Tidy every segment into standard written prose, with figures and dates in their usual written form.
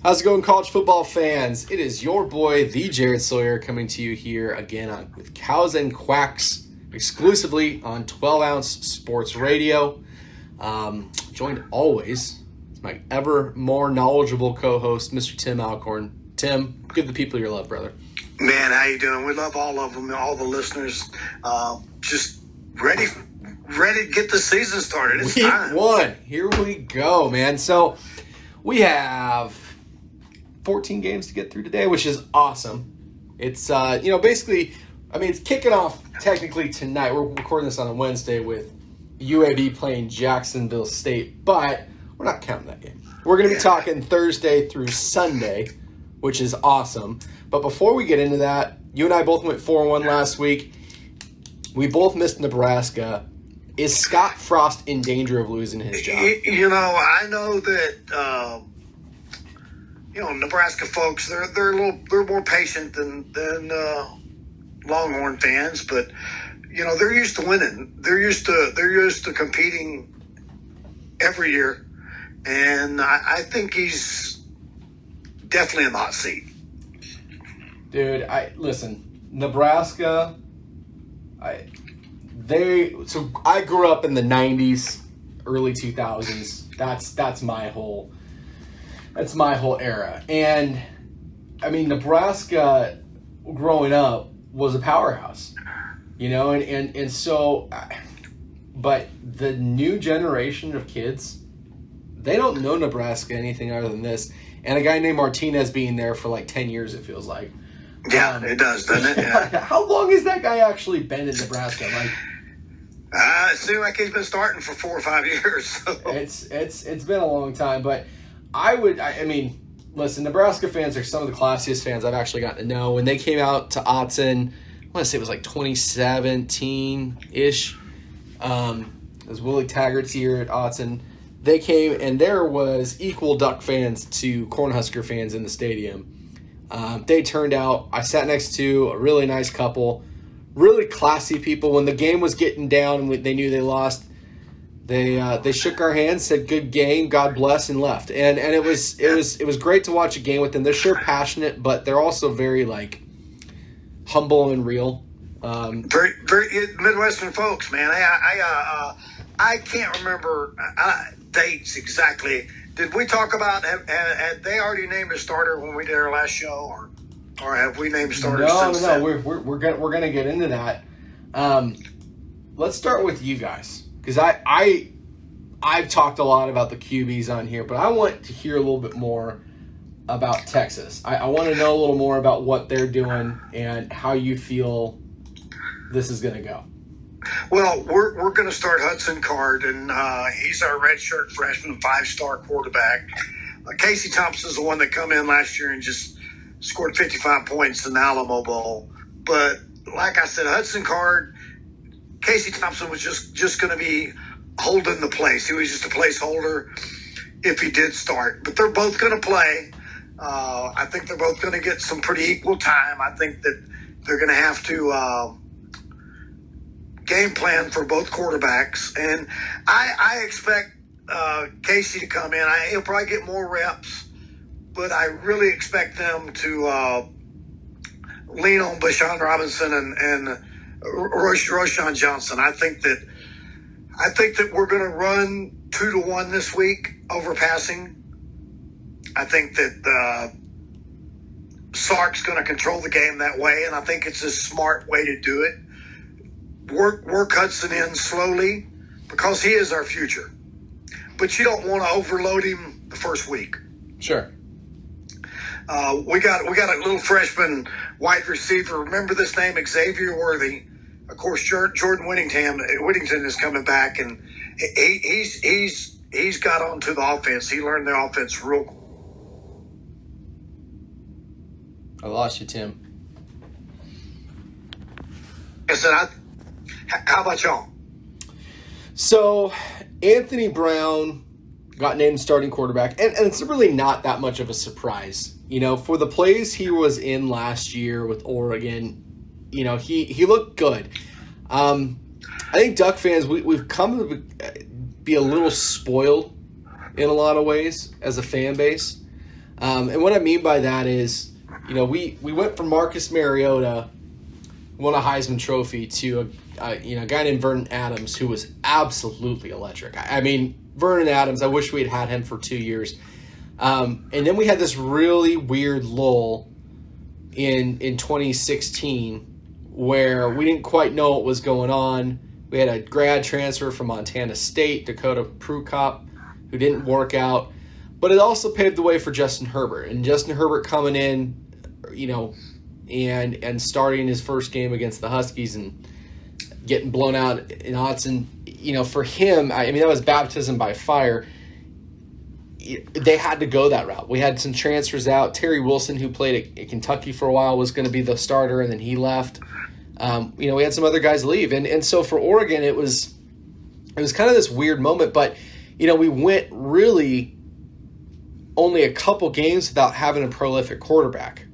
How's it going, college football fans? It is your boy, the Jared Sawyer, coming to you here again with Cows and Quacks, exclusively on 12-ounce sports radio. Joined always, as my ever more knowledgeable co-host, Mr. Tim Alcorn. Tim, give the people your love, brother. Man, how you doing? We love all of them, all the listeners. Just ready to get the season started. It's Week time. 1. Here we go, man. So we have 14 games to get through today, which is awesome. It's, basically, it's kicking off technically tonight. We're recording this on a Wednesday with UAB playing Jacksonville State, but we're not counting that game. We're going to be talking Thursday through Sunday, which is awesome. But before we get into that, you and I both went 4-1 last week. We both missed Nebraska. Is Scott Frost in danger of losing his job? I know that Nebraska folks, they're more patient than Longhorn fans, but they're used to winning. They're used to competing every year, and I think he's definitely in the hot seat. Dude, Nebraska. I grew up in the 90s, early 2000s. That's my whole era. And Nebraska growing up was a powerhouse. But the new generation of kids, they don't know Nebraska anything other than this. And a guy named Martinez being there for like 10 years, it feels like. Yeah, it does, doesn't it? Yeah. How long has that guy actually been in Nebraska? It seems like he's been starting for 4 or 5 years. So. It's been a long time, but listen, Nebraska fans are some of the classiest fans I've actually gotten to know. When they came out to Autzen, I want to say it was like 2017-ish, as Willie Taggart's year at Autzen, they came and there was equal Duck fans to Cornhusker fans in the stadium. They turned out, I sat next to a really nice couple, really classy people. When the game was getting down and they knew they lost, they shook our hands, said good game, God bless, and left. And it was great to watch a game with them. They're sure passionate, but they're also very humble and real. Very, very Midwestern folks, man. I can't remember dates exactly. Did we talk about, had they already named a starter when we did our last show, or have we named starters since then? No, we're gonna get into that. Let's start with you guys, because I've talked a lot about the QBs on here, but I want to hear a little bit more about Texas. I want to know a little more about what they're doing and how you feel this is gonna go. Well, we're going to start Hudson Card, and he's our redshirt freshman, 5-star quarterback. Casey Thompson's the one that come in last year and just scored 55 points in the Alamo Bowl. But like I said, Hudson Card, Casey Thompson was just going to be holding the place. He was just a placeholder if he did start. But they're both going to play. I think they're both going to get some pretty equal time. I think that they're going to have to game plan for both quarterbacks, and I expect Casey to come in. He'll probably get more reps, but I really expect them to lean on Bashawn Robinson and Roshan Johnson. I think that we're going to run 2-1 this week over passing. I think that Sark's going to control the game that way, and I think it's a smart way to do it. Work Hudson in slowly because he is our future. But you don't want to overload him the first week. Sure. We got a little freshman wide receiver. Remember this name, Xavier Worthy. Of course, Jordan Whittington is coming back, and he's got onto the offense. He learned the offense real quick. I lost you, Tim. I said, how about y'all? So, Anthony Brown got named starting quarterback, and it's really not that much of a surprise. For the plays he was in last year with Oregon, he looked good. I think Duck fans, we've come to be a little spoiled in a lot of ways as a fan base. And what I mean by that is, we went from Marcus Mariota, who won a Heisman Trophy, to a guy named Vernon Adams, who was absolutely electric. I mean, Vernon Adams, I wish we had him for 2 years. And then we had this really weird lull in 2016 where we didn't quite know what was going on. We had a grad transfer from Montana State, Dakota Prukop, who didn't work out. But it also paved the way for Justin Herbert. And Justin Herbert coming in, and starting his first game against the Huskies and getting blown out in Autzen. For him, I mean, that was baptism by fire. They had to go that route. We had some transfers out. Terry Wilson, who played at Kentucky for a while, was going to be the starter, and then he left. We had some other guys leave. And so for Oregon, it was kind of this weird moment. But, we went really only a couple games without having a prolific quarterback.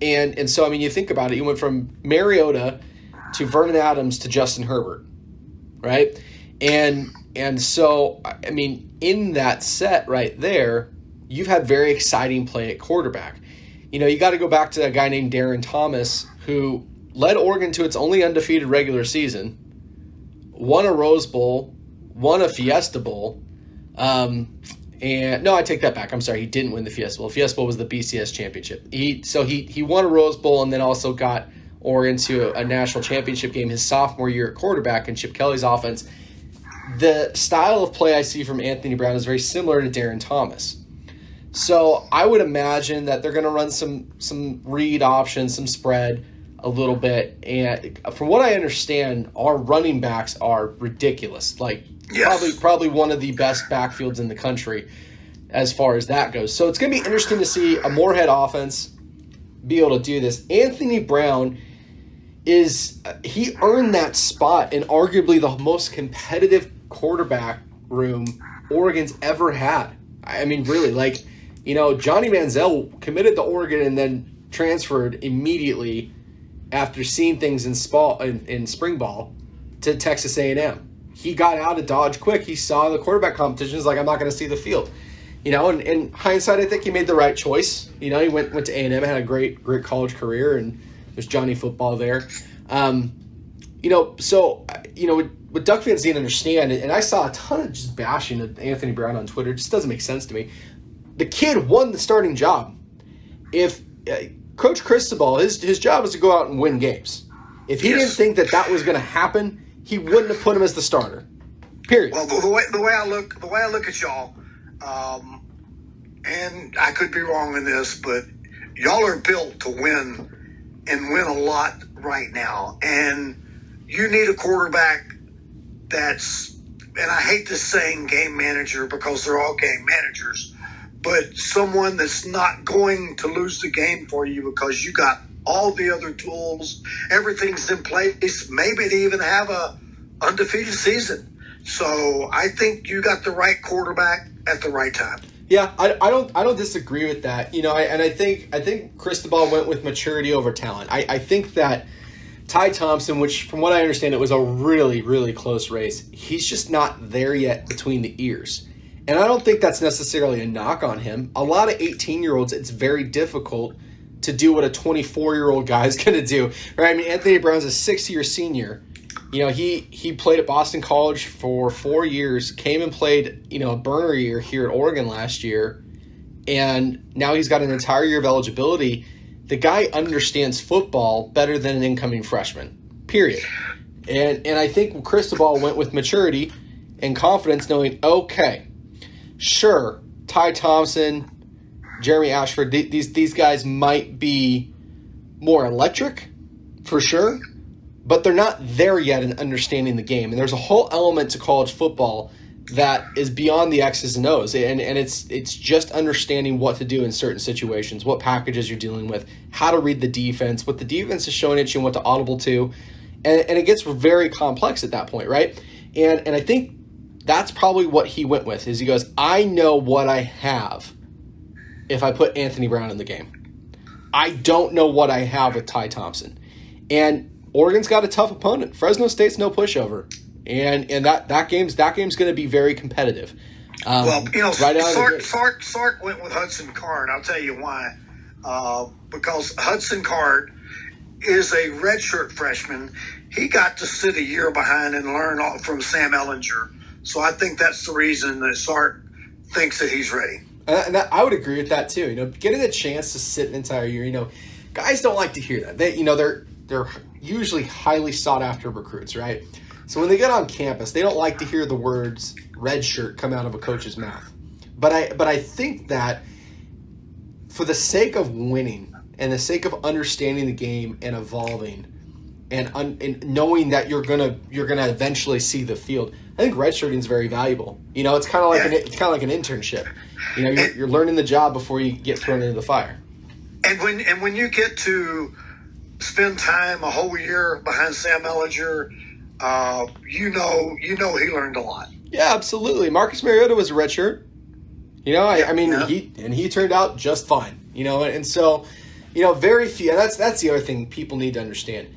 And so, I mean, you think about it. You went from Mariota to Vernon Adams to Justin Herbert, right? And so, I mean, in that set right there, you've had very exciting play at quarterback. You got to go back to that guy named Darren Thomas, who led Oregon to its only undefeated regular season, won a Rose Bowl, won a Fiesta Bowl. And no, I take that back. I'm sorry, he didn't win the Fiesta Bowl. Fiesta Bowl was the BCS championship. He won a Rose Bowl and then also got Oregon to a national championship game his sophomore year at quarterback in Chip Kelly's offense. The style of play I see from Anthony Brown is very similar to Darren Thomas. So I would imagine that they're going to run some read options, some spread a little bit. And from what I understand, our running backs are ridiculous. Like, yes, probably one of the best backfields in the country as far as that goes. So it's going to be interesting to see a Moorhead offense be able to do this. Anthony Brown he earned that spot in arguably the most competitive quarterback room Oregon's ever had. I mean, really, Johnny Manziel committed to Oregon and then transferred immediately after seeing things in spring ball to Texas A&M. He got out of Dodge quick. He saw the quarterback competition. He's like, I'm not going to see the field. And in hindsight, I think he made the right choice. He went to A&M, had a great college career, and there's Johnny football there. What Duck fans need to understand, and I saw a ton of just bashing of Anthony Brown on Twitter. It just doesn't make sense to me. The kid won the starting job. If Coach Cristobal, his job is to go out and win games. If he didn't think that was going to happen, he wouldn't have put him as the starter. Period. Well, the way I look at y'all, and I could be wrong in this, but y'all are built to win and win a lot right now. And you need a quarterback that's, and I hate this saying game manager because they're all game managers, but someone that's not going to lose the game for you because you got all the other tools, everything's in place, maybe to even have a undefeated season. So I think you got the right quarterback at the right time. Yeah, I don't disagree with that. I think Cristobal went with maturity over talent. I think that Ty Thompson, which from what I understand, it was a really, really close race. He's just not there yet between the ears. And I don't think that's necessarily a knock on him. A lot of 18-year-olds, it's very difficult to do what a 24-year-old guy is going to do. Right? I mean, Anthony Brown's a 6-year senior. He played at Boston College for 4 years, came and played, a burner year here at Oregon last year, and now he's got an entire year of eligibility. The guy understands football better than an incoming freshman, period. And I think Cristobal went with maturity and confidence, knowing, okay, sure, Ty Thompson, Jeremy Ashford, these guys might be more electric, for sure, but they're not there yet in understanding the game. And there's a whole element to college football that is beyond the X's and O's. And it's just understanding what to do in certain situations, what packages you're dealing with, how to read the defense, what the defense is showing at you and what to audible to. And it gets very complex at that point, right? And I think that's probably what he went with, is he goes, I know what I have if I put Anthony Brown in the game. I don't know what I have with Ty Thompson. And Oregon's got a tough opponent. Fresno State's no pushover. And that game's going to be very competitive. Well, right out of the gate. Sark went with Hudson Card. I'll tell you why. Because Hudson Card is a redshirt freshman. He got to sit a year behind and learn all from Sam Ellinger. So I think that's the reason that Sark thinks that he's ready. And I would agree with that too. Getting a chance to sit an entire year. Guys don't like to hear that. They're usually highly sought after recruits, right? So when they get on campus, they don't like to hear the words "red shirt" come out of a coach's mouth. But I think that for the sake of winning and the sake of understanding the game and evolving and knowing that you're gonna eventually see the field, I think redshirting is very valuable. It's kind of like an internship. You're learning the job before you get thrown into the fire. And when you get to spend time a whole year behind Sam Ellinger, you know he learned a lot. Yeah, absolutely. Marcus Mariota was a redshirt. He turned out just fine. And so, very few. And that's the other thing people need to understand.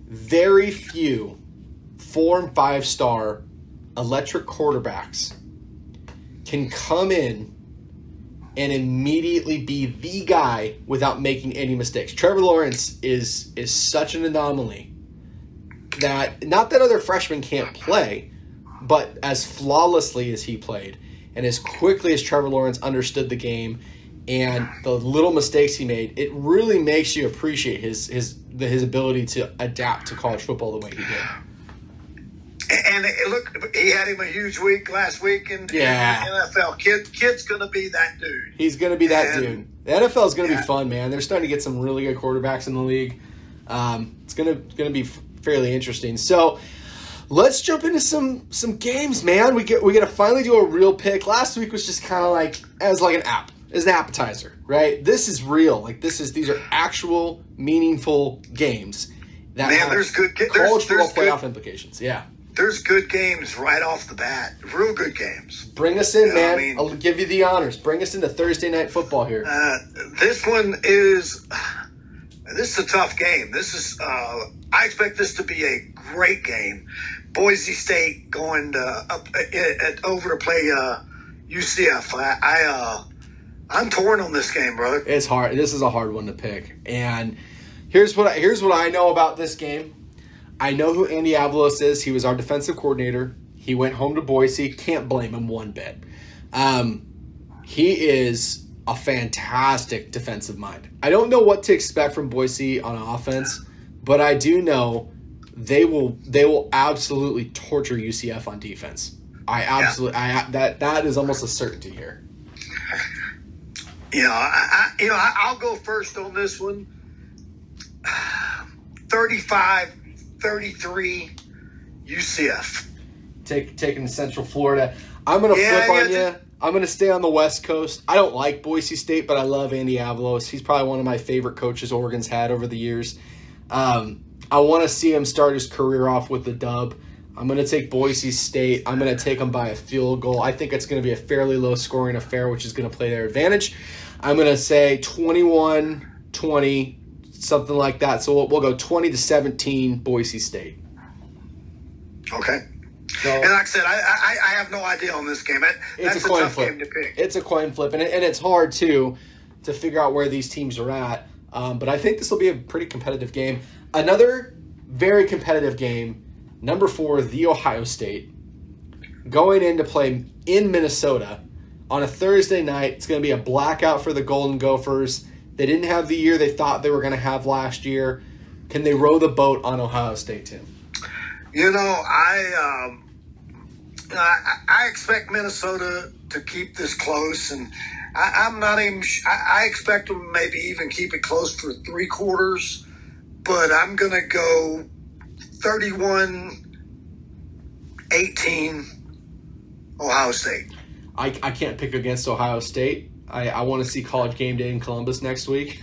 Very few 4- and 5-star electric quarterbacks can come in and immediately be the guy without making any mistakes. Trevor Lawrence is such an anomaly that, not that other freshmen can't play, but as flawlessly as he played and as quickly as Trevor Lawrence understood the game and the little mistakes he made, it really makes you appreciate his ability to adapt to college football the way he did. And look, he had him a huge week last week in the NFL. Kid's going to be that dude. He's going to be that dude. The NFL is going to be fun, man. They're starting to get some really good quarterbacks in the league. It's going to be fairly interesting. So let's jump into some games, man. We got to finally do a real pick. Last week was just kind of like an appetizer, right? This is real. These are actual meaningful games that have there's college football playoff implications. Yeah. There's good games right off the bat. Real good games. Bring us in, man. I'll give you the honors. Bring us into Thursday night football here. This is a tough game. I expect this to be a great game. Boise State going over to play UCF. I'm torn on this game, brother. It's hard. This is a hard one to pick. And here's what I know about this game. I know who Andy Avalos is. He was our defensive coordinator. He went home to Boise. Can't blame him one bit. He is a fantastic defensive mind. I don't know what to expect from Boise on offense, but I do know they will absolutely torture UCF on defense. That is almost a certainty here. I'll go first on this one. 35-33 UCF. Taking Central Florida. I'm going to flip on you. I'm going to stay on the West Coast. I don't like Boise State, but I love Andy Avalos. He's probably one of my favorite coaches Oregon's had over the years. I want to see him start his career off with the dub. I'm going to take Boise State. I'm going to take them by a field goal. I think it's going to be a fairly low-scoring affair, which is going to play their advantage. I'm going to say 21-20, something like that. So we'll go 20-17 Boise State. Okay. So, and like I said, I have no idea on this game. That's a tough game to pick. It's a coin flip, and it's hard, too, to figure out where these teams are at. But I think this will be a pretty competitive game. Another very competitive game, number 4, the Ohio State, going in to play in Minnesota on a Thursday night. It's going to be a blackout for the Golden Gophers. They didn't have the year they thought they were going to have last year. Can they row the boat on Ohio State, Tim? I expect Minnesota to keep this close, and I'm not even. I expect them maybe even keep it close for 3 quarters, but I'm going to go 31-18 Ohio State. I can't pick against Ohio State. I want to see College Game Day in Columbus next week.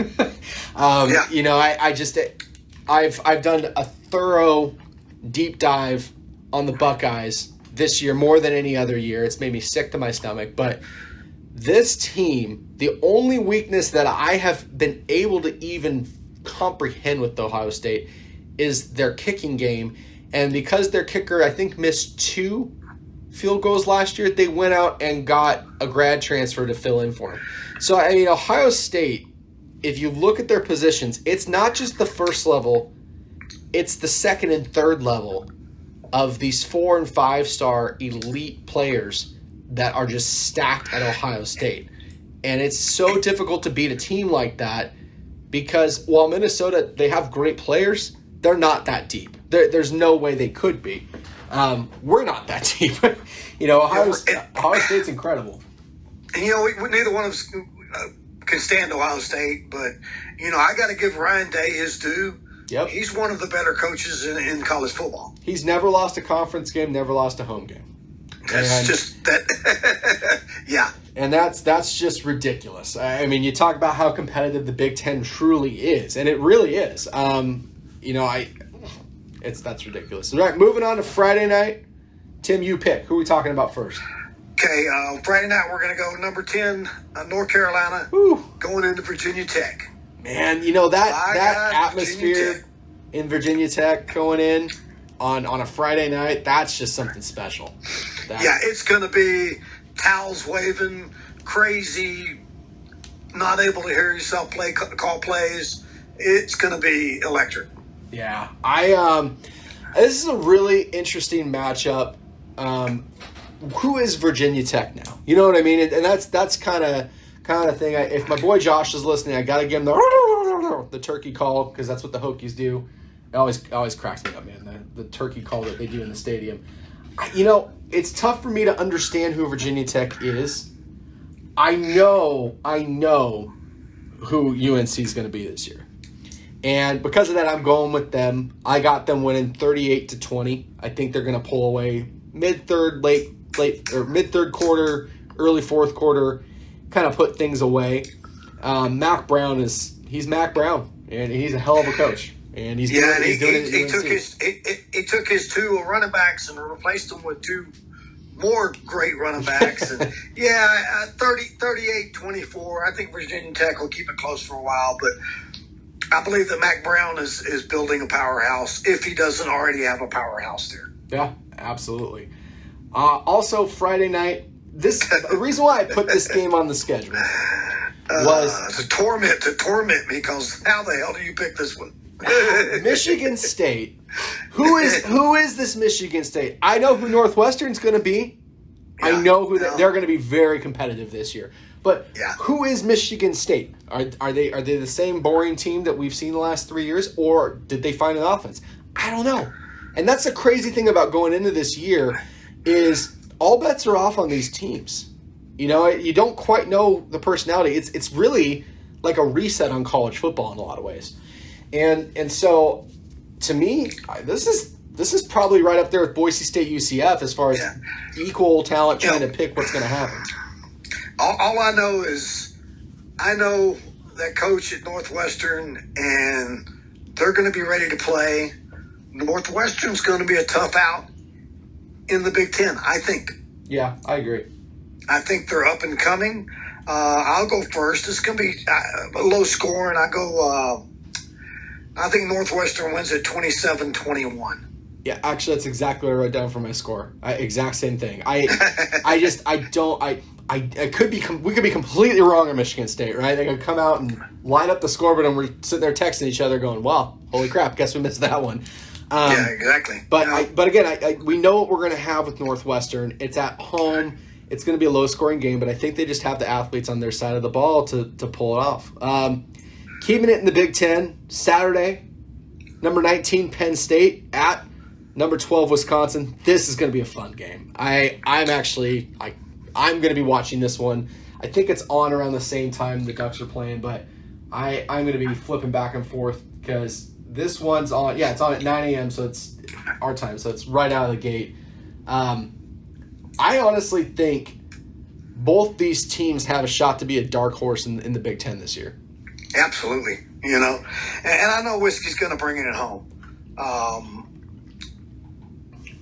I've done a thorough deep dive on the Buckeyes this year more than any other year. It's made me sick to my stomach. But this team, the only weakness that I have been able to even comprehend with Ohio State is their kicking game. And because their kicker, I think, missed 2 field goals last year, they went out and got a grad transfer to fill in for him. So, I mean, Ohio State, if you look at their positions, it's not just the first level, it's the second and third level of these 4- and 5-star elite players that are just stacked at Ohio State. And it's so difficult to beat a team like that because while Minnesota, they have great players, they're not that deep. There's no way they could be. We're not that deep. Ohio State's incredible. And, we neither one of us can stand Ohio State, but, I got to give Ryan Day his due. Yep. He's one of the better coaches in college football. He's never lost a conference game, never lost a home game. That's just that. Yeah. And that's just ridiculous. I mean, you talk about how competitive the Big Ten truly is, and it really is. That's ridiculous. All right, moving on to Friday night. Tim, you pick. Who are we talking about first? Okay, Friday night we're going to go number 10, North Carolina, going into Virginia Tech. Man, that atmosphere in Virginia Tech going in on a Friday night, that's just something special. It's going to be towels waving, crazy, not able to hear yourself call plays. It's going to be electric. Yeah, this is a really interesting matchup. Who is Virginia Tech now? You know what I mean? And that's kind of thing. If my boy Josh is listening, I got to give him the turkey call because that's what the Hokies do. It always cracks me up, man. The turkey call that they do in the stadium. It's tough for me to understand who Virginia Tech is. I know who UNC is going to be this year. And because of that, I'm going with them. I got them winning 38-20. I think they're going to pull away mid-third, late or mid-third quarter, early fourth quarter, kind of put things away. Mac Brown he's Mac Brown, and he's a hell of a coach. And he took his two running backs and replaced them with two more great running backs. And 38-24. I think Virginia Tech will keep it close for a while, but I believe that Mac Brown is building a powerhouse if he doesn't already have a powerhouse there. Yeah, absolutely. Also, Friday night, the reason why I put this game on the schedule was to torment me because how the hell do you pick this one? Michigan State. Who is this Michigan State? I know who Northwestern's going to be. Yeah, I know who they're going to be very competitive this year. But who is Michigan State? Are they the same boring team that we've seen the last 3 years, or did they find an offense? I don't know. And that's the crazy thing about going into this year is all bets are off on these teams. You don't quite know the personality. It's really like a reset on college football in a lot of ways. And so, to me, this is probably right up there with Boise State UCF as far as equal talent trying to pick what's going to happen. All I know is I know that coach at Northwestern, and they're going to be ready to play. Northwestern's going to be a tough out in the Big Ten, I think. Yeah, I agree. I think they're up and coming. I'll go first. It's going to be a low score, and I think Northwestern wins at 27-21. Yeah, actually, that's exactly what I wrote down for my score. Exact same thing. We could be completely wrong on Michigan State, right? They could come out and line up the scoreboard, and we're sitting there texting each other, going, "Wow, holy crap! Guess we missed that one." Yeah, exactly. But again, we know what we're going to have with Northwestern. It's at home. It's going to be a low-scoring game, but I think they just have the athletes on their side of the ball to pull it off. Keeping it in the Big Ten, Saturday, number 19 Penn State at number 12 Wisconsin. This is going to be a fun game. I'm going to be watching this one. I think it's on around the same time the Ducks are playing, but I'm going to be flipping back and forth because this one's on. Yeah, it's on at 9 a.m., so it's our time, so it's right out of the gate. I honestly think both these teams have a shot to be a dark horse in the Big Ten this year. Absolutely, and I know Whiskey's going to bring it home.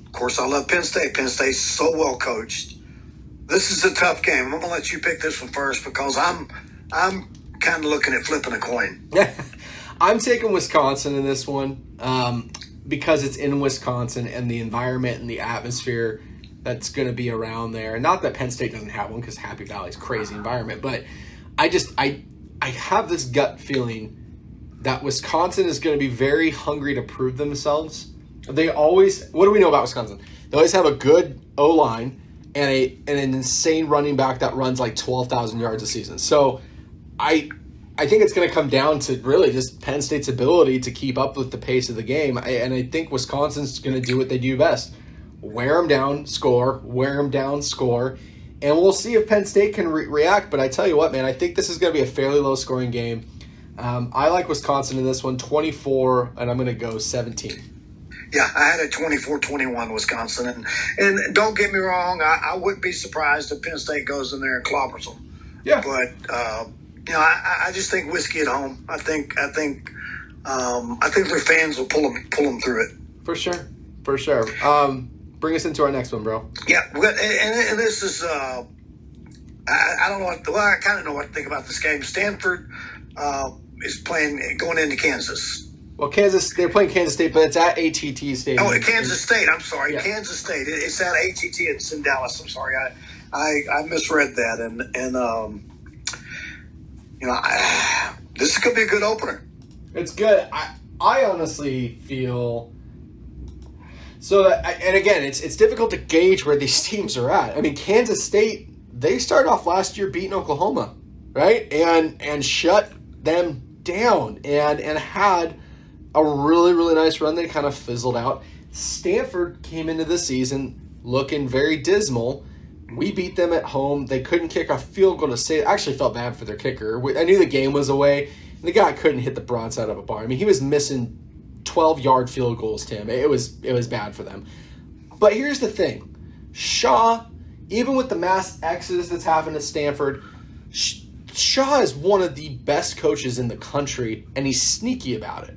Of course, I love Penn State. Penn State's so well coached. This is a tough game. I'm going to let you pick this one first because I'm kind of looking at flipping a coin. I'm taking Wisconsin in this one because it's in Wisconsin and the environment and the atmosphere that's going to be around there. Not that Penn State doesn't have one, because Happy Valley's crazy environment, but I have this gut feeling that Wisconsin is going to be very hungry to prove themselves. They always, what do we know about Wisconsin? They always have a good O-line and an insane running back that runs like 12,000 yards a season. So I think it's going to come down to really just Penn State's ability to keep up with the pace of the game. And I think Wisconsin's going to do what they do best. Wear them down, score. Wear them down, score. And we'll see if Penn State can react. But I tell you what, man, I think this is going to be a fairly low-scoring game. I like Wisconsin in this one, 24, and I'm going to go 17. Yeah, I had a 24-21 Wisconsin. And don't get me wrong, I wouldn't be surprised if Penn State goes in there and clobbers them. Yeah. But, I just think whiskey at home. I think their fans will pull them through it. For sure. Bring us into our next one, bro. Yeah, and this is I don't know I kind of know what to think about this game. Stanford is going into Kansas. Well, they're playing Kansas State, but it's at AT&T Stadium. Oh, Kansas State. I'm sorry, yeah. Kansas State. It's at AT&T. It's in Dallas. I'm sorry, I misread that, and this could be a good opener. It's good. I honestly feel so that, and again, it's difficult to gauge where these teams are at. I mean, Kansas State, they started off last year beating Oklahoma, right, and shut them down, and had a really, really nice run. They kind of fizzled out. Stanford came into the season looking very dismal. We beat them at home. They couldn't kick a field goal to save. I actually felt bad for their kicker. I knew the game was away. The guy couldn't hit the broadside of a bar. I mean, he was missing 12-yard field goals, Tim. It was bad for them. But here's the thing. Shaw, even with the mass exodus that's happened at Stanford, Shaw is one of the best coaches in the country, and he's sneaky about it.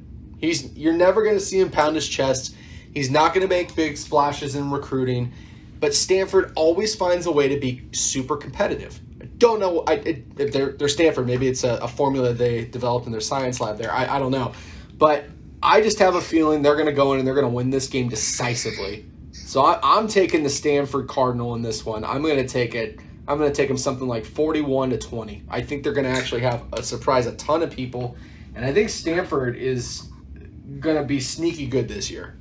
You're never going to see him pound his chest. He's not going to make big splashes in recruiting. But Stanford always finds a way to be super competitive. I don't know. If they're Stanford. Maybe it's a formula they developed in their science lab there. I don't know. But I just have a feeling they're going to go in and they're going to win this game decisively. So I'm taking the Stanford Cardinal in this one. I'm going to take it. I'm going to take them something like 41-20. I think they're going to actually have a surprise a ton of people. And I think Stanford is going to be sneaky good this year.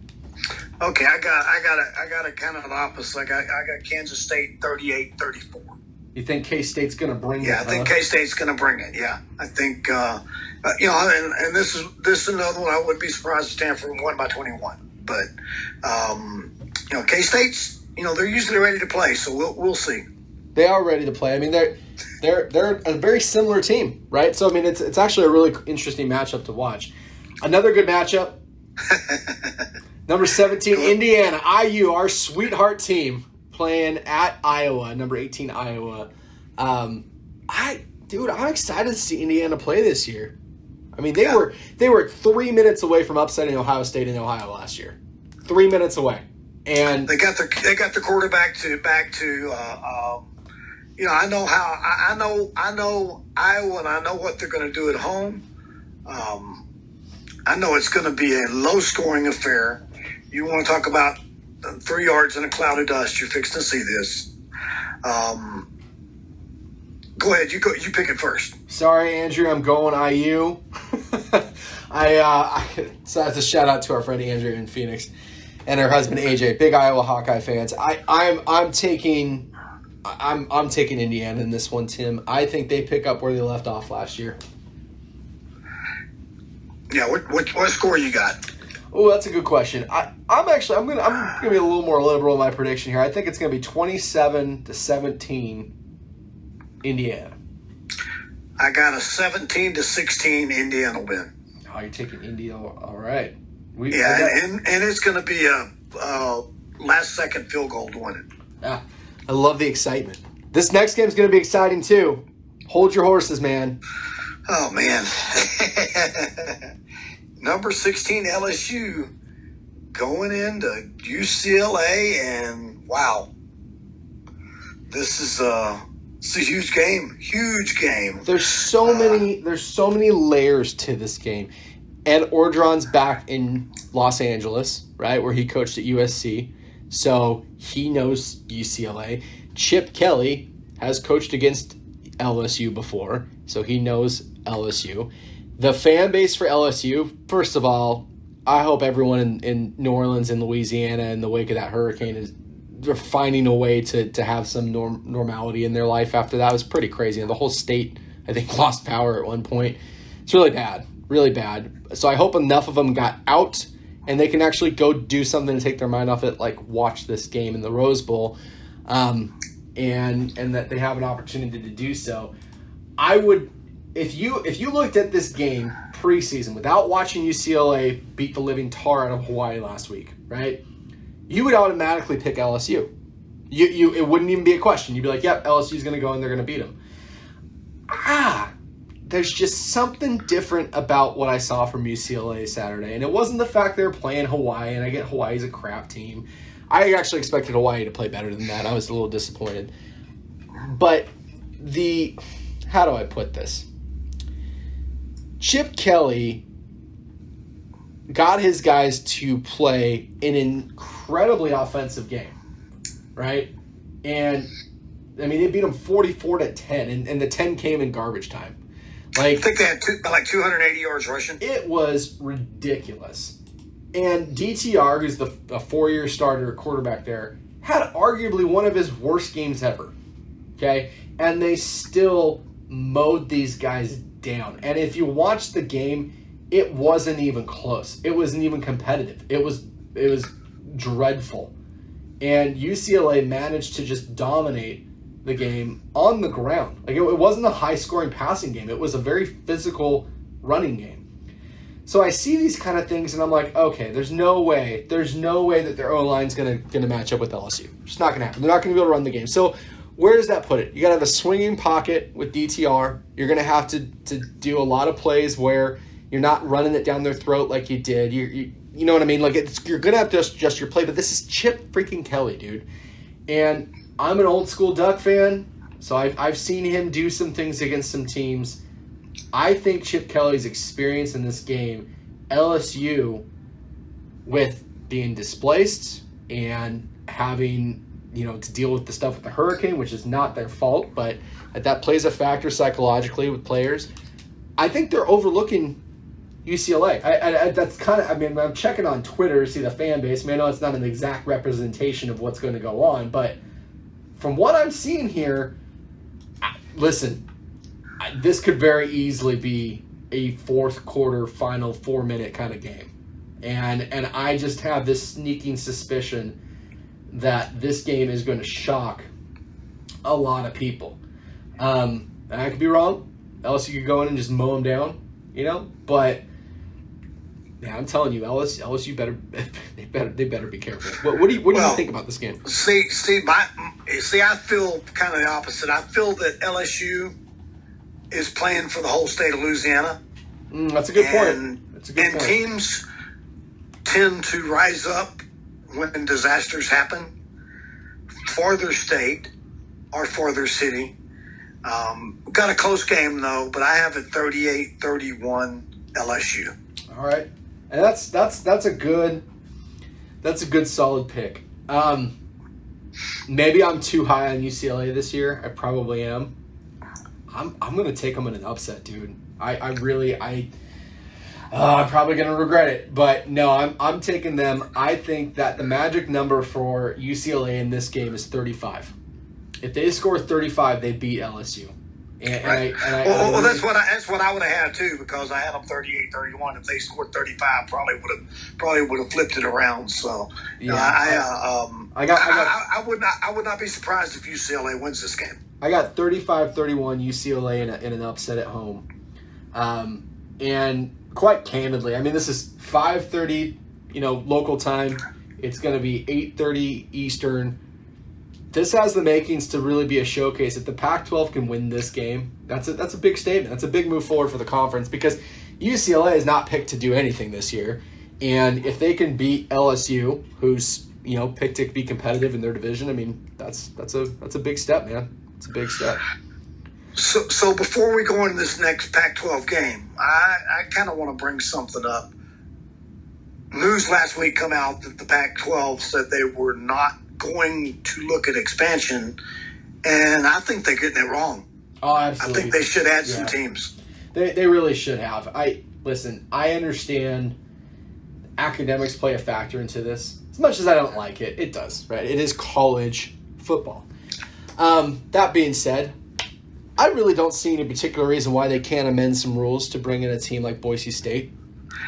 Okay, I got a kind of the opposite. I got Kansas State 38-34. You think K-State's going to bring it? Yeah, I think K-State's going to bring it. Yeah, I think and this is another one. I wouldn't be surprised if Stanford won by 21. But K-State's they're usually ready to play, so we'll see. They are ready to play. I mean, they're a very similar team, right? So I mean, it's actually a really interesting matchup to watch. Another good matchup. Number 17, Indiana, IU, our sweetheart team, playing at Iowa, number 18, Iowa. I'm excited to see Indiana play this year. I mean, they were 3 minutes away from upsetting Ohio State in Ohio last year. 3 minutes away, and they got the quarterback back to. I know Iowa, and I know what they're going to do at home. I know it's going to be a low-scoring affair. You want to talk about 3 yards in a cloud of dust? You're fixing to see this. Go ahead. You pick it first. Sorry, Andrew. I'm going IU. So that's a shout out to our friend Andrew in Phoenix and her husband AJ, big Iowa Hawkeye fans. I'm taking Indiana in this one, Tim. I think they pick up where they left off last year. Yeah, what score you got? Oh, that's a good question. I'm gonna be a little more liberal in my prediction here. I think it's gonna be 27-17 Indiana. I got a 17-16 Indiana win. Oh, you're taking India. All right. And it's gonna be a last second field goal to win it. Yeah, I love the excitement. This next game's gonna be exciting too. Hold your horses, man. Oh man. Number 16 LSU going into UCLA, and wow, this is a huge game. Huge game. There's so many layers to this game. Ed Orgeron's back in Los Angeles, right, where he coached at USC. So he knows UCLA. Chip Kelly has coached against LSU before, so he knows LSU. The fan base for LSU, first of all, I hope everyone in New Orleans and Louisiana in the wake of that hurricane they're finding a way to have some normality in their life after that. It was pretty crazy. And the whole state, I think, lost power at one point. It's really bad, really bad. So I hope enough of them got out and they can actually go do something to take their mind off it, like watch this game in the Rose Bowl, and that they have an opportunity to do so. I would, if you looked at this game preseason without watching UCLA beat the living tar out of Hawaii last week, right? You would automatically pick LSU. It wouldn't even be a question. You'd be like, yep, LSU's going to go and they're going to beat them. There's just something different about what I saw from UCLA Saturday. And it wasn't the fact they were playing Hawaii, and I get Hawaii's a crap team. I actually expected Hawaii to play better than that. I was a little disappointed. But how do I put this? Chip Kelly got his guys to play an incredibly offensive game, right? And, I mean, they beat them 44-10, and the 10 came in garbage time. I think they had 280 yards rushing. It was ridiculous. And DTR, who's a four-year starter quarterback there, had arguably one of his worst games ever, okay? And they still mowed these guys down. And if you watch the game, it wasn't even close. It wasn't even competitive. It was dreadful. And UCLA managed to just dominate the game on the ground. Like it wasn't a high-scoring passing game. It was a very physical running game. So I see these kind of things, and I'm like, okay, there's no way that their O-line's gonna match up with LSU. It's just not gonna happen. They're not gonna be able to run the game. So where does that put it? You gotta have a swinging pocket with DTR. You're gonna have to do a lot of plays where you're not running it down their throat like you did. You know what I mean? Like you're gonna have to adjust your play. But this is Chip freaking Kelly, dude. And I'm an old school Duck fan, so I've seen him do some things against some teams. I think Chip Kelly's experience in this game, LSU, with being displaced and having to deal with the stuff with the hurricane, which is not their fault, but that plays a factor psychologically with players. I think they're overlooking UCLA. That's kind of, I'm checking on Twitter to see the fan base. I know it's not an exact representation of what's going to go on, but from what I'm seeing here, listen, this could very easily be a fourth quarter, final 4-minute kind of game. And I just have this sneaking suspicion that this game is going to shock a lot of people. And I could be wrong. LSU could go in and just mow them down, but yeah, I'm telling you, LSU better be careful. What do you think about this game? See, I feel kind of the opposite. I feel that LSU is playing for the whole state of Louisiana. That's a good point. That's a good point. Teams tend to rise up when disasters happen for their state or for their city. Got a close game, though, but I have it 38-31 LSU. All right. And that's a good solid pick. Maybe I'm too high on UCLA this year. I probably am. I'm going to take them in an upset, dude. I'm probably going to regret it, but no, I'm taking them. I think that the magic number for UCLA in this game is 35. If they score 35, they beat LSU. That's what I would have had too, because I had them 38-31. If they scored 35, probably would have flipped it around. So yeah, I would not be surprised if UCLA wins this game. I got 35-31 UCLA in an upset at home, and quite candidly, this is 5:30, local time. It's going to be 8:30 Eastern. This has the makings to really be a showcase. If the Pac-12 can win this game, that's a big statement. That's a big move forward for the conference, because UCLA is not picked to do anything this year. And if they can beat LSU, who's picked to be competitive in their division, that's a big step, man. It's a big step. So before we go into this next Pac-12 game, I kind of want to bring something up. news last week come out that the Pac-12 said they were not going to look at expansion, and I think they're getting it wrong. Oh, absolutely. I think they should add some teams. They really should have. I understand academics play a factor into this. As much as I don't like it, it does, right? It is college football. That being said, I really don't see any particular reason why they can't amend some rules to bring in a team like Boise State.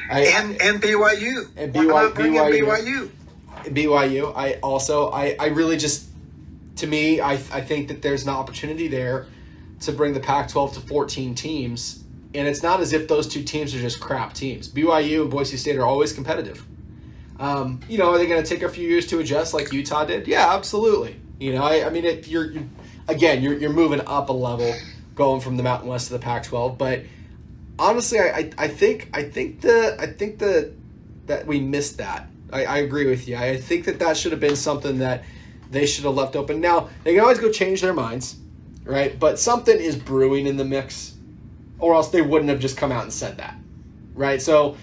And BYU. And BYU. BYU. I really just, to me, I think that there's an opportunity there to bring the Pac-12 to 14 teams. And it's not as if those two teams are just crap teams. BYU and Boise State are always competitive. Are they going to take a few years to adjust like Utah did? Yeah, absolutely. You're moving up a level going from the Mountain West to the Pac-12. But honestly, I think that we missed that. I agree with you. I think that should have been something that they should have left open. Now, they can always go change their minds, right? But something is brewing in the mix, or else they wouldn't have just come out and said that, right? So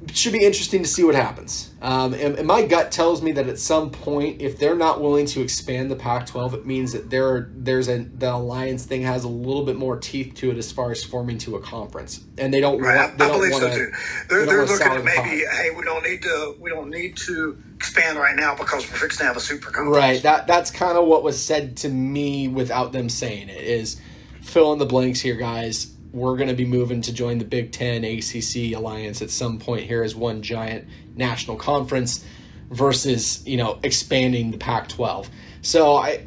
it should be interesting to see what happens. And my gut tells me that at some point, if they're not willing to expand the Pac-12, it means that the alliance thing has a little bit more teeth to it as far as forming to a conference, and they don't. Right, I believe so too. They're looking at maybe, hey, we don't need to expand right now because we're fixing to have a super conference. Right. That's kind of what was said to me without them saying it. Is fill in the blanks here, guys. We're going to be moving to join the Big Ten ACC alliance at some point here as one giant national conference versus, expanding the Pac-12. So I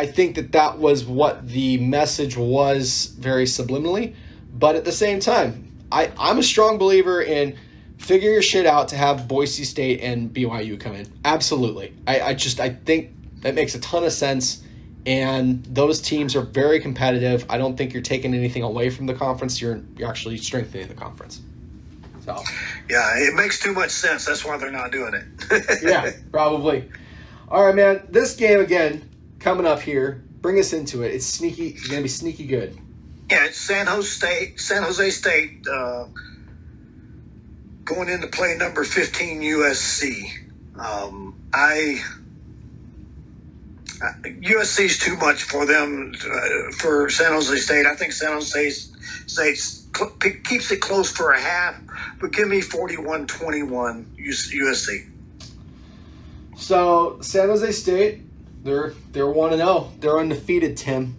think that was what the message was very subliminally. But at the same time, I'm a strong believer in figure your shit out to have Boise State and BYU come in. Absolutely. I think that makes a ton of sense. And those teams are very competitive. I don't think you're taking anything away from the conference. You're actually strengthening the conference. So, yeah, it makes too much sense. That's why they're not doing it. Yeah, probably. All right, man. This game again coming up here. Bring us into it. It's sneaky. It's gonna be sneaky good. Yeah, it's San Jose State going in to play number 15 USC. USC's too much for them, for San Jose State. I think San Jose State keeps it close for a half, but give me 41-21 USC. So San Jose State, they're 1-0. They're undefeated, Tim.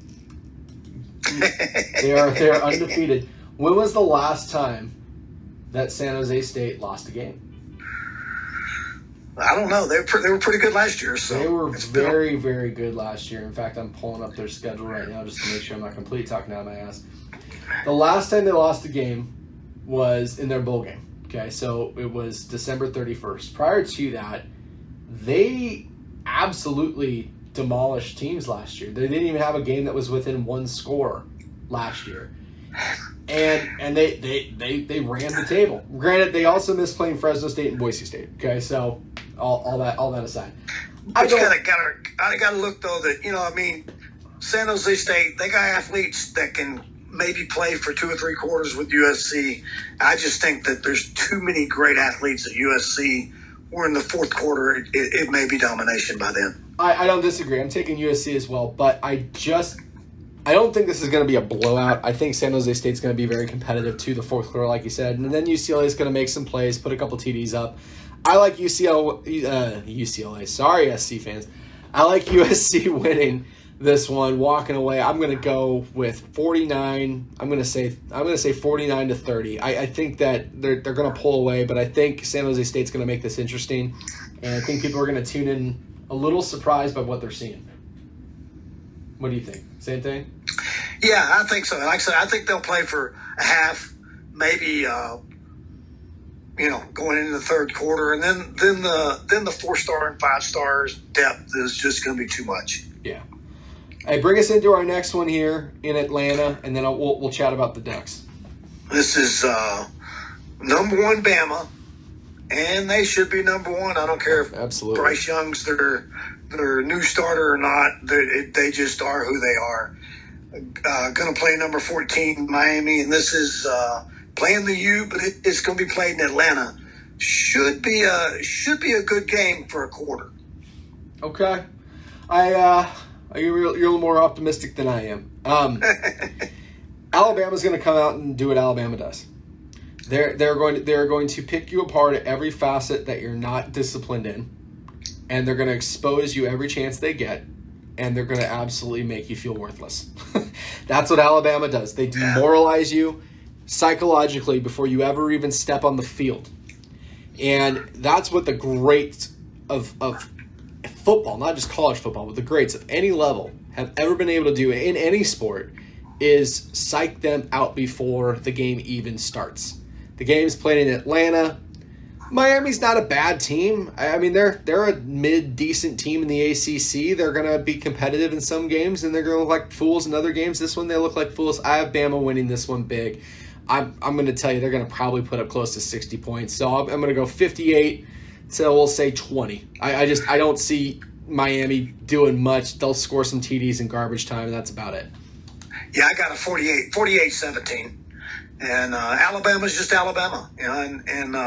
They're undefeated. When was the last time that San Jose State lost a game? I don't know. They were pretty good last year. So they were very, very good last year. In fact, I'm pulling up their schedule right now just to make sure I'm not completely talking out of my ass. The last time they lost a game was in their bowl game. Okay, so it was December 31st. Prior to that, they absolutely demolished teams last year. They didn't even have a game that was within one score last year. And they ran the table. Granted, they also missed playing Fresno State and Boise State. Okay, so all that aside, I gotta look though that San Jose State, they got athletes that can maybe play for 2 or 3 quarters with USC. I just think that there's too many great athletes at USC. We're in the fourth quarter. It may be domination by then. I don't disagree. I'm taking USC as well, but I don't think this is going to be a blowout. I think San Jose State's going to be very competitive to the fourth quarter, like you said. And then UCLA is going to make some plays, put a couple TDs up. I like UCLA. Sorry, SC fans. I like USC winning this one, walking away. I'm going to go with 49. I'm going to say 49-30. I think that they're going to pull away, but I think San Jose State's going to make this interesting. And I think people are going to tune in a little surprised by what they're seeing. What do you think? Same thing? Yeah, I think so. Like I said, I think they'll play for a half, maybe, going into the third quarter, and then the 4-star and 5-stars depth is just going to be too much. Yeah. Hey, bring us into our next one here in Atlanta, and then we'll chat about the Ducks. This is number 1 Bama, and they should be number 1. I don't care if Absolutely. Bryce Young's their new starter or not. They just are who they are. Going to play number 14 Miami, and this is playing the U, but it's going to be played in Atlanta. should be a good game for a quarter. Okay, you're a little more optimistic than I am. Alabama's going to come out and do what Alabama does. They're going to pick you apart at every facet that you're not disciplined in, and they're going to expose you every chance they get, and they're going to absolutely make you feel worthless. That's what Alabama does. They demoralize you psychologically before you ever even step on the field. And that's what the greats of football, not just college football, but the greats of any level have ever been able to do in any sport is psych them out before the game even starts. The game's played in Atlanta. Miami's not a bad team. I mean, they're a mid-decent team in the ACC. They're going to be competitive in some games, and they're going to look like fools in other games. This one, they look like fools. I have Bama winning this one big. I'm going to tell you they're going to probably put up close to 60 points. So I'm going to go 58 to, we'll say, 20. I don't see Miami doing much. They'll score some TDs in garbage time, and that's about it. Yeah, I got a 48-17. And Alabama's just Alabama. You know, and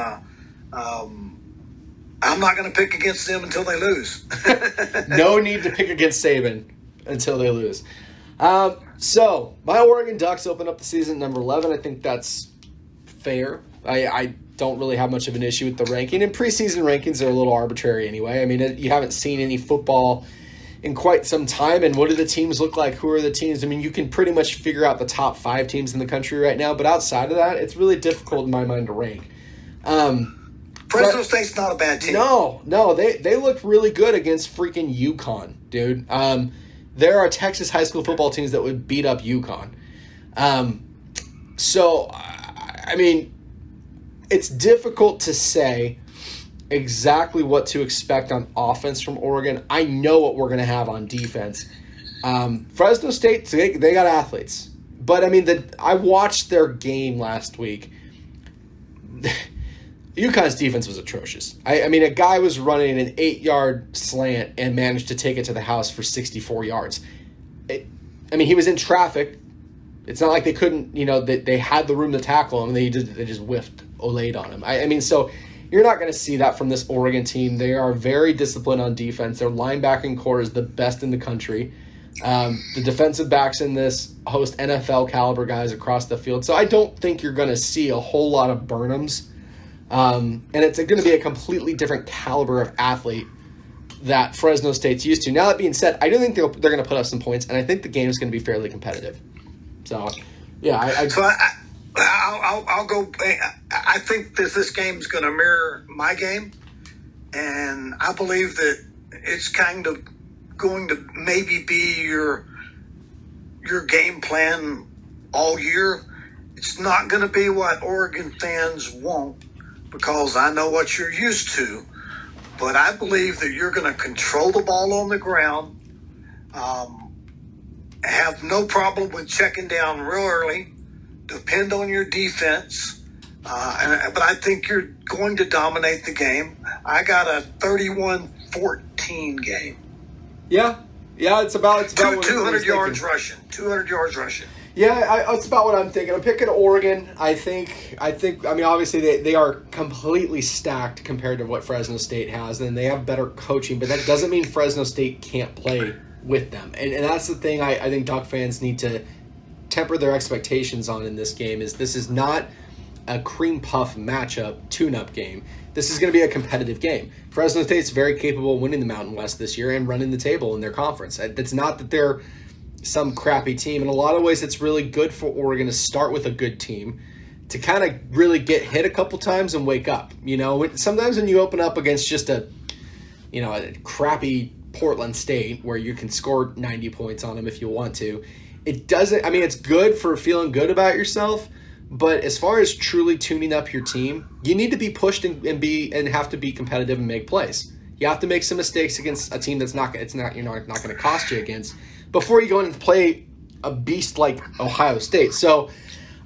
I'm not going to pick against them until they lose. No need to pick against Saban until they lose. So, my Oregon Ducks open up the season at number 11. I think that's fair. I don't really have much of an issue with the ranking. And preseason rankings are a little arbitrary anyway. I mean, you haven't seen any football in quite some time. And what do the teams look like? Who are the teams? I mean, you can pretty much figure out the top 5 teams in the country right now. But outside of that, it's really difficult in my mind to rank. Fresno State's not a bad team. No, they looked really good against freaking UConn, dude. There are Texas high school football teams that would beat up UConn. So, I mean, it's difficult to say exactly what to expect on offense from Oregon. I know what we're going to have on defense. Fresno State, they got athletes. But, I mean, I watched their game last week. UConn's defense was atrocious. I mean, a guy was running an 8-yard slant and managed to take it to the house for 64 yards. He was in traffic. It's not like they couldn't, they had the room to tackle him. They just whiffed Olade on him. I mean, so you're not going to see that from this Oregon team. They are very disciplined on defense. Their linebacking core is the best in the country. The defensive backs in this host NFL caliber guys across the field. So I don't think you're going to see a whole lot of Burnhams. And it's going to be a completely different caliber of athlete that Fresno State's used to. Now, that being said, I do think they're going to put up some points, and I think the game is going to be fairly competitive. So, yeah. I'll go. I think this game is going to mirror my game, and I believe that it's kind of going to maybe be your game plan all year. It's not going to be what Oregon fans want, because I know what you're used to, but I believe that you're going to control the ball on the ground, have no problem with checking down real early, depend on your defense, but I think you're going to dominate the game. I got a 31-14 game. Yeah, it's about 200 yards rushing. 200 yards rushing. Yeah, that's about what I'm thinking. I'm picking Oregon. I think. Obviously they are completely stacked compared to what Fresno State has, and they have better coaching. But that doesn't mean Fresno State can't play with them. And that's the thing I think Duck fans need to temper their expectations on in this game. This is not a cream puff matchup tune-up game. This is going to be a competitive game. Fresno State's very capable of winning the Mountain West this year and running the table in their conference. It's not that they're some crappy team. In a lot of ways, it's really good for Oregon to start with a good team, to kind of really get hit a couple times and wake up. Sometimes when you open up against just a crappy Portland State where you can score 90 points on them if you want to, it doesn't. It's good for feeling good about yourself, but as far as truly tuning up your team, you need to be pushed and have to be competitive and make plays. You have to make some mistakes against a team that's not going to cost you against, before you go in and play a beast like Ohio State. So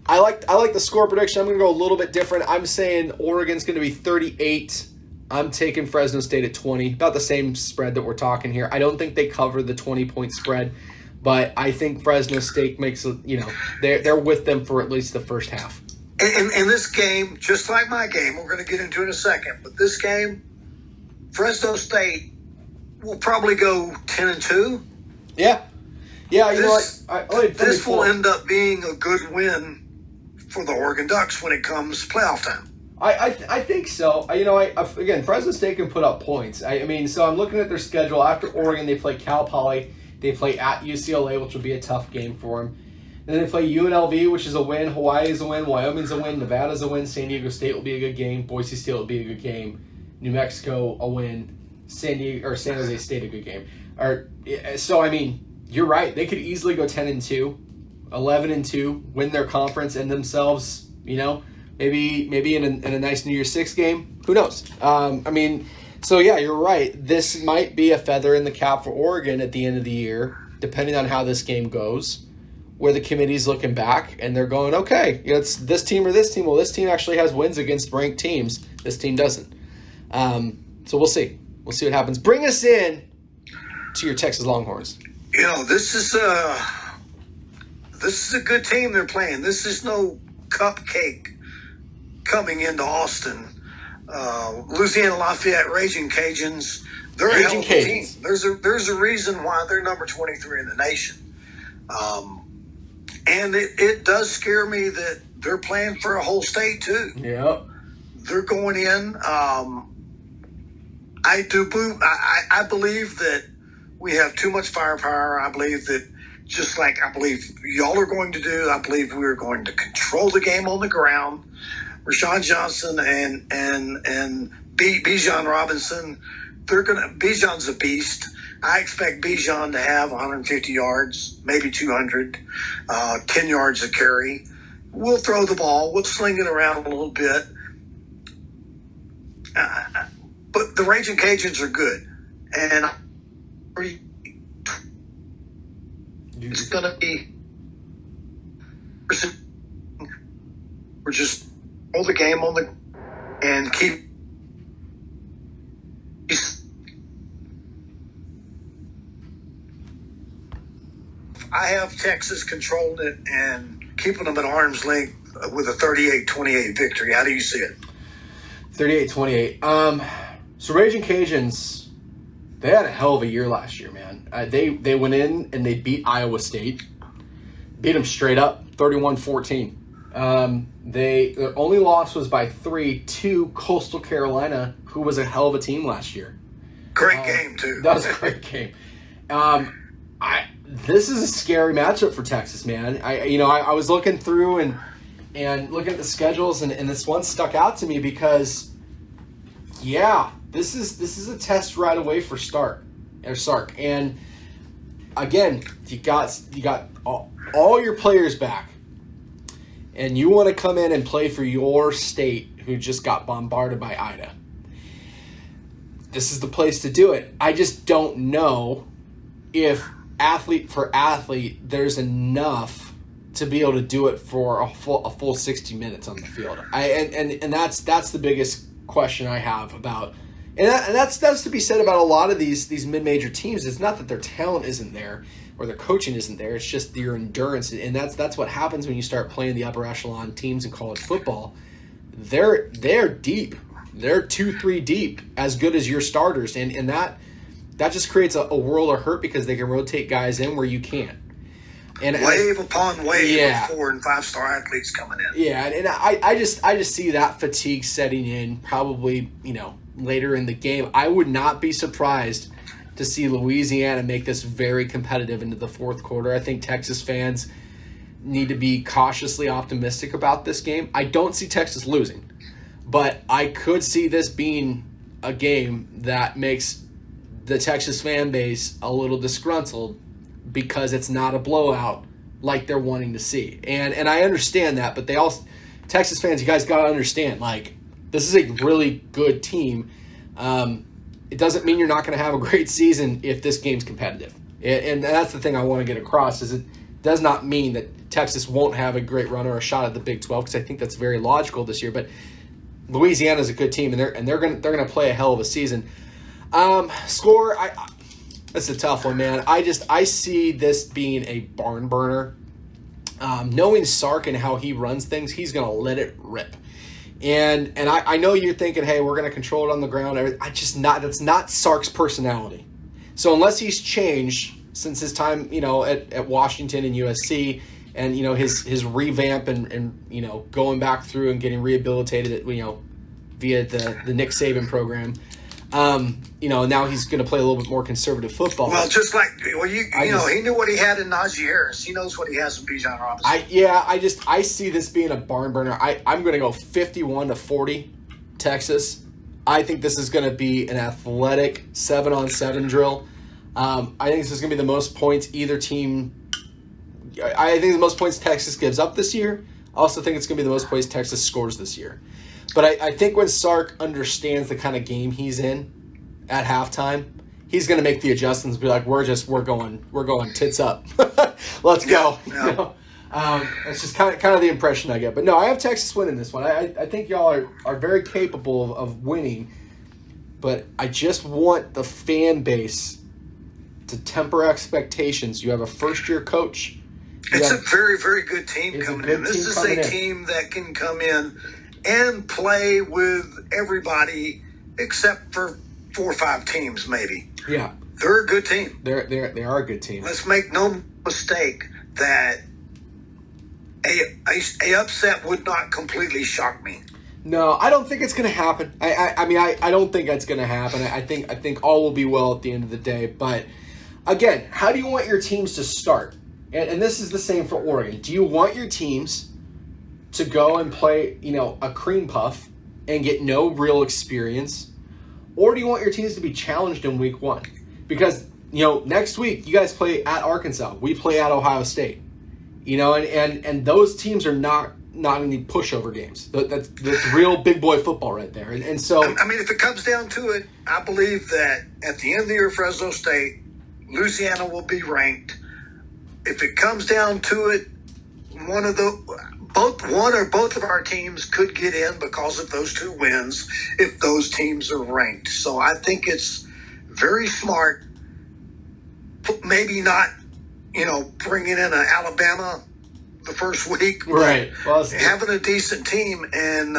I like the score prediction. I'm going to go a little bit different. I'm saying Oregon's going to be 38. I'm taking Fresno State at 20. About the same spread that we're talking here. I don't think they cover the 20-point spread, but I think Fresno State makes they're with them for at least the first half. in this game, just like my game, we're going to get into in a second, but this game, Fresno State will probably go 10-2. Yeah. Yeah, you this will end up being a good win for the Oregon Ducks when it comes playoff time. I think so. Again, Fresno State can put up points. So I'm looking at their schedule. After Oregon, they play Cal Poly. They play at UCLA, which will be a tough game for them. Then they play UNLV, which is a win. Hawaii is a win. Wyoming's a win. Nevada's a win. San Diego State will be a good game. Boise State will be a good game. New Mexico, a win. San Jose State, a good game. You're right. They could easily go 10-2, 11-2, win their conference and themselves, maybe in a nice New Year's Six game. Who knows? You're right. This might be a feather in the cap for Oregon at the end of the year, depending on how this game goes, where the committee's looking back and they're going, okay, it's this team or this team. Well, this team actually has wins against ranked teams. This team doesn't. So we'll see. We'll see what happens. Bring us in to your Texas Longhorns. This is a good team they're playing. This is no cupcake coming into Austin. Louisiana Lafayette Raging Cajuns, they're a hell of a team. There's a reason why they're number 23 in the nation. And it does scare me that they're playing for a whole state too. Yep. They're going in. I believe that we have too much firepower. I believe that, just like I believe y'all are going to do, I believe we're going to control the game on the ground. Rashawn Johnson and Bijan Robinson, Bijan's a beast. I expect Bijan to have 150 yards, maybe 200, 10 yards a carry. We'll throw the ball. We'll sling it around a little bit. But the Raging Cajuns are good. And it's going to be – we're just hold the game on the – and keep – I have Texas controlling it and keeping them at arm's length with a 38-28 victory. How do you see it? 38-28. So Raging Cajuns, they had a hell of a year last year, man. They went in and they beat Iowa State. Beat them straight up, 31-14. Their only loss was by 3 to Coastal Carolina, who was a hell of a team last year. Great game, too. That was a great game. This is a scary matchup for Texas, man. I was looking through and looking at the schedules, and this one stuck out to me because, this is a test right away for Sark. And again, you got all your players back, and you want to come in and play for your state who just got bombarded by Ida. This is the place to do it. I just don't know if athlete for athlete there's enough to be able to do it for a full 60 minutes on the field. And that's the biggest question I have about, and that's to be said about a lot of these mid-major teams. It's not that their talent isn't there or their coaching isn't there. It's just your endurance, and that's what happens when you start playing the upper echelon teams in college football. They're deep. They're 2-3 deep, as good as your starters, and that just creates a world of hurt because they can rotate guys in where you can't. And wave upon wave of 4- and 5-star athletes coming in. Yeah, and I just see that fatigue setting in probably, later in the game. I would not be surprised to see Louisiana make this very competitive into the fourth quarter. I think Texas fans need to be cautiously optimistic about this game. I don't see Texas losing, but I could see this being a game that makes the Texas fan base a little disgruntled because it's not a blowout like they're wanting to see. And I understand that, but Texas fans, you guys got to understand, this is a really good team. It doesn't mean you're not going to have a great season if this game's competitive. And that's the thing I want to get across, is it does not mean that Texas won't have a great run or a shot at the Big 12, because I think that's very logical this year. But Louisiana's a good team, and they're going to play a hell of a season. Score, that's a tough one, man. I see this being a barn burner. knowing Sark and how he runs things, he's going to let it rip. And I know you're thinking, hey, we're going to control it on the ground. That's not Sark's personality. So unless he's changed since his time, at Washington and USC, and his revamp and going back through and getting rehabilitated via the Nick Saban program, now he's going to play a little bit more conservative football. Well, just like he knew what he had in Najee Harris. He knows what he has in Bijan Robinson. I see this being a barn burner. I'm going to go 51-40 Texas. I think this is going to be an athletic 7-on-7 drill. I think this is going to be the most points either team. I think the most points Texas gives up this year. I also think it's going to be the most points Texas scores this year. But I think when Sark understands the kind of game he's in at halftime, he's going to make the adjustments and be like, we're going tits up. Let's go. Yeah. That's just kind of the impression I get. But no, I have Texas winning this one. I think y'all are very capable of winning. But I just want the fan base to temper expectations. You have a first-year coach. It's a very, very good team coming in. This is a team that can come in and play with everybody except for 4 or 5 teams, maybe. Yeah. They're a good team. They are a good team. Let's make no mistake that a upset would not completely shock me. No, I don't think it's going to happen. I don't think that's going to happen. I think all will be well at the end of the day. But again, how do you want your teams to start? And this is the same for Oregon. Do you want your teams to go and play, a cream puff and get no real experience? Or do you want your teams to be challenged in week 1? Because, next week you guys play at Arkansas. We play at Ohio State. And those teams are not any pushover games. That's real big boy football right there. And so, if it comes down to it, I believe that at the end of the year, Fresno State, Louisiana will be ranked. If it comes down to it, one or both of our teams could get in because of those 2 wins if those teams are ranked. So I think it's very smart. Maybe not, bringing in an Alabama the first week, right? Well, having a decent team, and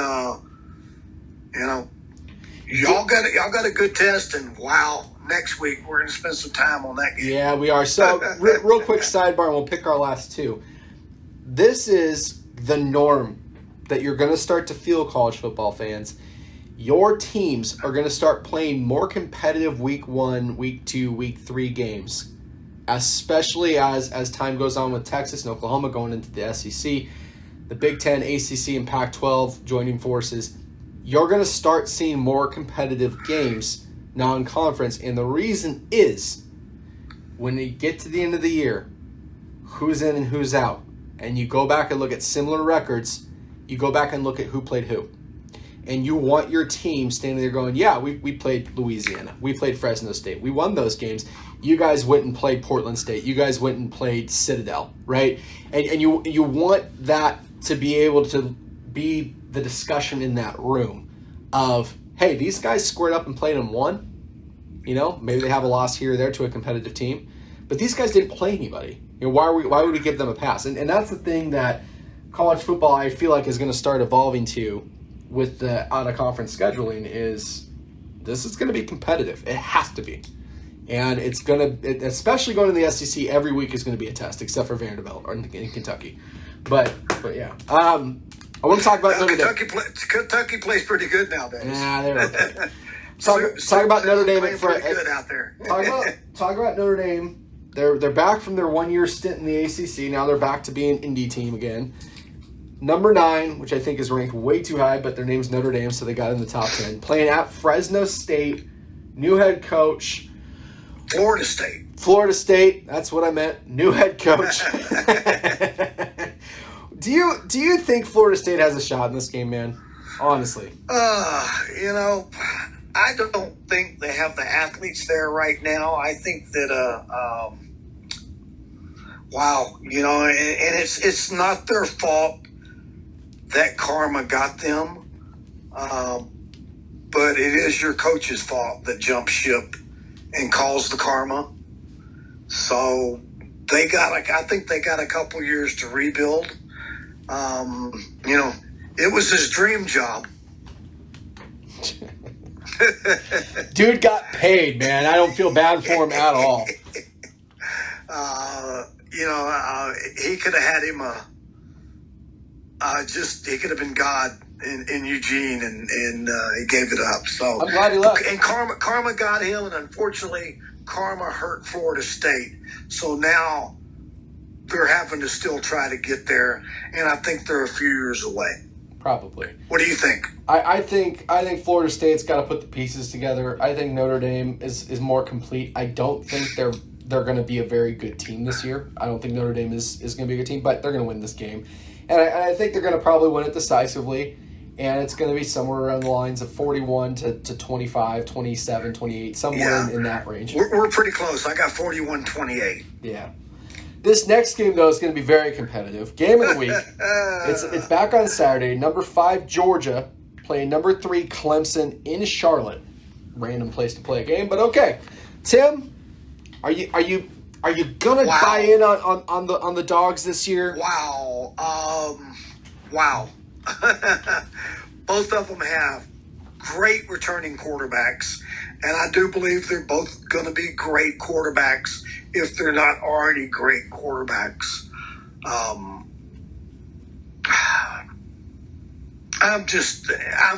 y'all got a good test, and wow. Next week, we're going to spend some time on that game. Yeah, we are. So, real quick sidebar, and we'll pick our last 2. This is the norm that you're going to start to feel, college football fans. Your teams are going to start playing more competitive week 1, week 2, week 3 games, especially as time goes on with Texas and Oklahoma going into the SEC, the Big Ten, ACC, and Pac-12 joining forces. You're going to start seeing more competitive games non-conference, and the reason is when you get to the end of the year, who's in and who's out, and you go back and look at similar records, you go back and look at who played who, and you want your team standing there going, yeah, we played Louisiana, we played Fresno State, we won those games, you guys went and played Portland State, you guys went and played Citadel, right? And you want that to be able to be the discussion in that room of, hey, these guys squared up and played and won. Maybe they have a loss here or there to a competitive team, but these guys didn't play anybody. Why would we give them a pass? And that's the thing that college football, I feel like, is going to start evolving to with the out-of-conference scheduling. Is this is going to be competitive? It has to be, and it's going to, especially going to the SEC every week is going to be a test, except for Vanderbilt or in Kentucky. But yeah. I want to talk about Notre Dame. Kentucky plays pretty good nowadays. Nah, they're okay. Talk about Notre Dame at pretty good out there. talk about Notre Dame. They're back from their 1-year stint in the ACC. Now they're back to being an Indy team again. Number 9, which I think is ranked way too high, but their name's Notre Dame, so they got in the top 10. Playing at Fresno State, new head coach. Florida State. Florida State. That's what I meant. New head coach. Do you think Florida State has a shot in this game, man? Honestly. I don't think they have the athletes there right now. I think that, and it's not their fault that karma got them, but it is your coach's fault that jumped ship and caused the karma. So, I think they got a couple years to rebuild. It was his dream job. Dude got paid, man. I don't feel bad for him at all. He could have had him he could have been God in Eugene, and he gave it up. So I'm glad he left. And karma got him, and unfortunately, karma hurt Florida State. So now they're having to still try to get there, and I think they're a few years away. Probably. What do you think? I think Florida State's got to put the pieces together. I think Notre Dame is more complete. I don't think they're going to be a very good team this year. I don't think Notre Dame is going to be a good team, but they're going to win this game. And I think they're going to probably win it decisively, and it's going to be somewhere around the lines of 41 to 25, 27, 28, somewhere in that range. We're pretty close. I got 41-28. Yeah. This next game, though, is going to be very competitive. Game of the week. It's back on Saturday. Number 5, Georgia, playing number 3, Clemson in Charlotte. Random place to play a game, but okay. Tim, are you gonna buy in on the dogs this year? Wow. Wow. Both of them have great returning quarterbacks, and I do believe they're both going to be great quarterbacks if they're not already great quarterbacks. I'm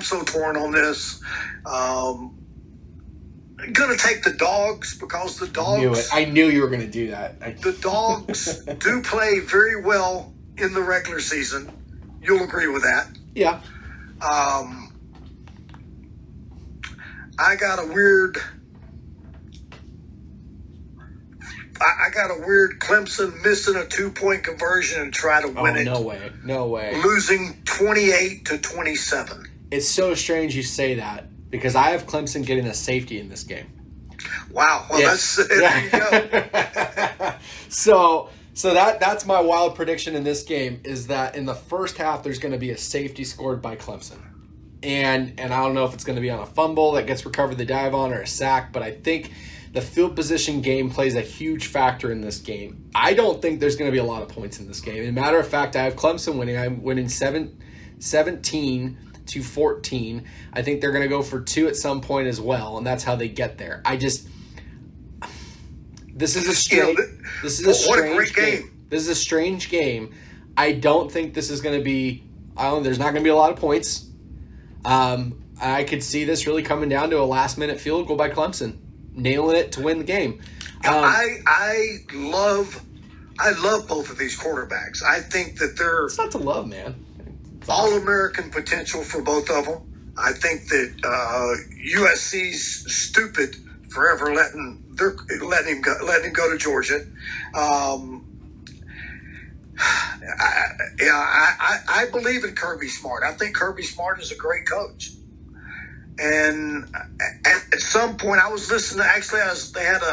so torn on this. Going to take the dogs because the dogs. I knew you were going to do that. The dogs do play very well in the regular season. You'll agree with that. Yeah. I got a weird Clemson missing a 2-point conversion and try to win it. No way. Losing 28-27. It's so strange you say that because I have Clemson getting a safety in this game. Wow. Well, there you go. So that's my wild prediction in this game is that in the first half there's going to be a safety scored by Clemson. And I don't know if it's going to be on a fumble that gets recovered the dive on or a sack, but I think the field position game plays a huge factor in this game. I don't think there's going to be a lot of points in this game. As a matter of fact, I have Clemson winning. I'm winning 17-14. I think they're going to go for 2 at some point as well, and that's how they get there. This is a strange game. This is a strange game. I don't think this is going to be. There's not going to be a lot of points. I could see this really coming down to a last-minute field goal by Clemson, nailing it to win the game. I love both of these quarterbacks. I think that they're it's not to love, man. All-American potential for both of them. I think that USC's stupid forever letting him go to Georgia. I believe in Kirby Smart. I think Kirby Smart is a great coach. And at some point, I was listening. They had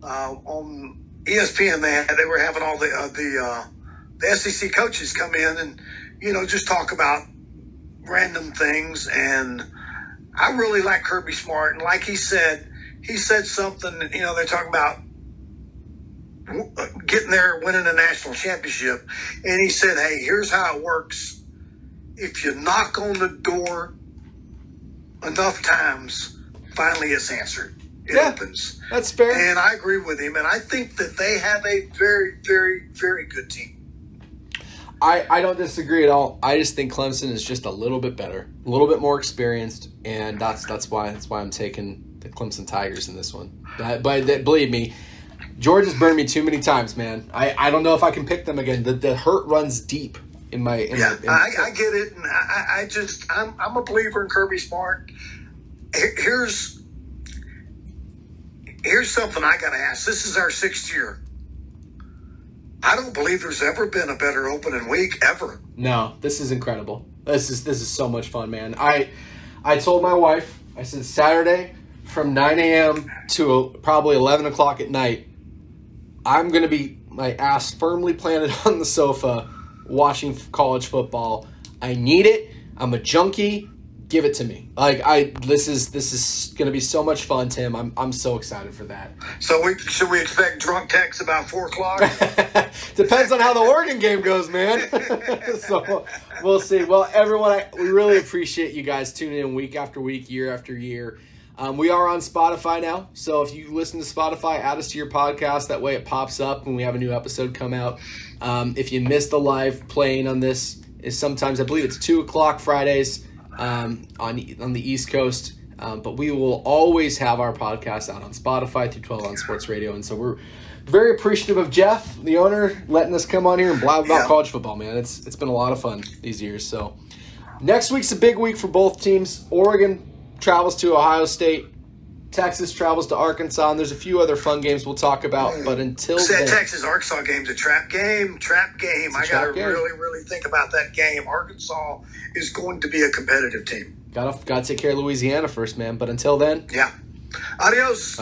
on ESPN. They were having all the SEC coaches come in and just talk about random things. And I really like Kirby Smart. And like he said something. They're talking about getting there, winning a national championship. And he said, hey, here's how it works. If you knock on the door enough times, finally it's answered. It opens. That's fair. And I agree with him. And I think that they have a very, very, very good team. I don't disagree at all. I just think Clemson is just a little bit better, a little bit more experienced, and that's why I'm taking the Clemson Tigers in this one. But believe me, Georgia's burned me too many times, man. I don't know if I can pick them again. The hurt runs deep in my. I get it, and I'm a believer in Kirby Smart. Here's something I got to ask. This is our 6th year. I don't believe there's ever been a better opening week ever. No, this is incredible. This is so much fun, man. I told my wife, I said Saturday from 9 a.m. to probably 11 o'clock at night, I'm going to be my ass firmly planted on the sofa watching college football. I need it. I'm a junkie. give it to me. Like this is going to be so much fun, Tim. I'm so excited for that. So should we expect drunk texts about 4:00? Depends on how the Oregon game goes, man. So we'll see. Well, everyone, we really appreciate you guys tuning in week after week, year after year. We are on Spotify now, so if you listen to Spotify, add us to your podcast. That way it pops up when we have a new episode come out. If you missed the live playing on this, is sometimes I believe it's 2:00 Fridays on the East Coast. But we will always have our podcast out on Spotify through 12 on Sports Radio, and so we're very appreciative of Jeff, the owner, letting us come on here and blab about college football. Man, it's been a lot of fun these years. So next week's a big week for both teams. Oregon travels to Ohio State. Texas travels to Arkansas, and there's a few other fun games we'll talk about. But until then, that Texas-Arkansas game's a trap game. I got to really think about that game. Arkansas is going to be a competitive team. Gotta take care of Louisiana first, man. But until then, yeah. Adios.